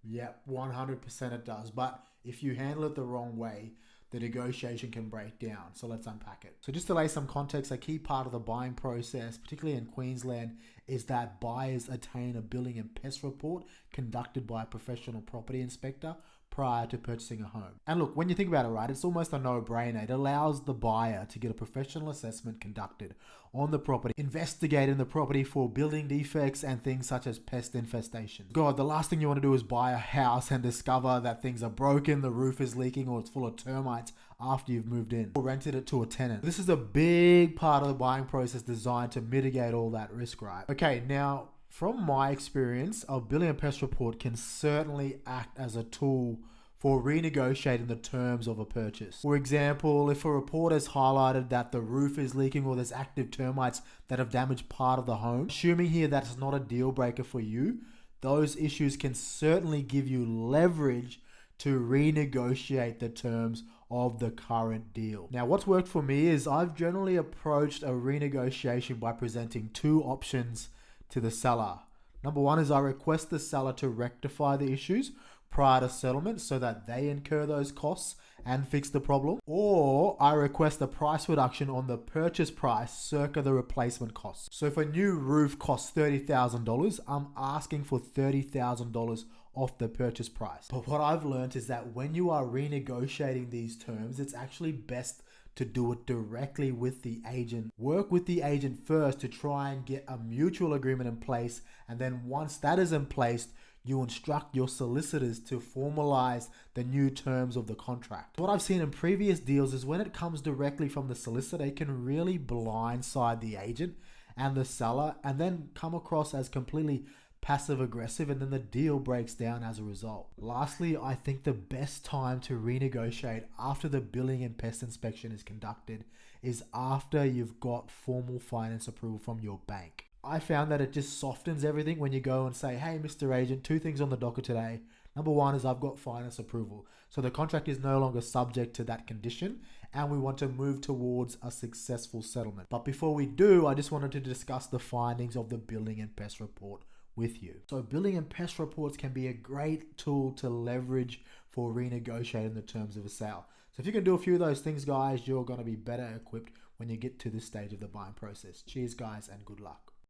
Yep, 100% it does. But if you handle it the wrong way, the negotiation can break down. So let's unpack it. So just to lay some context, a key part of the buying process, particularly in Queensland, is that buyers attain a building and pest report conducted by a professional property inspector prior to purchasing a home. And look, when you think about it, right, it's almost a no-brainer. It allows the buyer to get a professional assessment conducted on the property, investigating the property for building defects and things such as pest infestation. God, the last thing you want to do is buy a house and discover that things are broken, the roof is leaking, or it's full of termites after you've moved in or rented it to a tenant. This is a big part of the buying process designed to mitigate all that risk, right? Okay, now, from my experience, a building and pest report can certainly act as a tool for renegotiating the terms of a purchase. For example, if a report has highlighted that the roof is leaking or there's active termites that have damaged part of the home, assuming here that's not a deal breaker for you, those issues can certainly give you leverage to renegotiate the terms of the current deal. Now, what's worked for me is I've generally approached a renegotiation by presenting two options to the seller. Number one is I request the seller to rectify the issues prior to settlement so that they incur those costs and fix the problem. Or I request a price reduction on the purchase price circa the replacement costs. So if a new roof costs $30,000, I'm asking for $30,000 off the purchase price. But what I've learned is that when you are renegotiating these terms, it's actually best to do it directly with the agent. Work with the agent first to try and get a mutual agreement in place, and then once that is in place, you instruct your solicitors to formalize the new terms of the contract. What I've seen in previous deals is when it comes directly from the solicitor, it can really blindside the agent and the seller and then come across as completely passive aggressive, and then the deal breaks down as a result. Lastly, I think the best time to renegotiate after the building and pest inspection is conducted is after you've got formal finance approval from your bank. I found that it just softens everything when you go and say, hey, Mr. Agent, two things on the docket today. Number one is I've got finance approval. So the contract is no longer subject to that condition and we want to move towards a successful settlement. But before we do, I just wanted to discuss the findings of the building and pest report with you. So building and pest reports can be a great tool to leverage for renegotiating the terms of a sale. So if you can do a few of those things, guys, you're going to be better equipped when you get to this stage of the buying process. Cheers, guys, and good luck.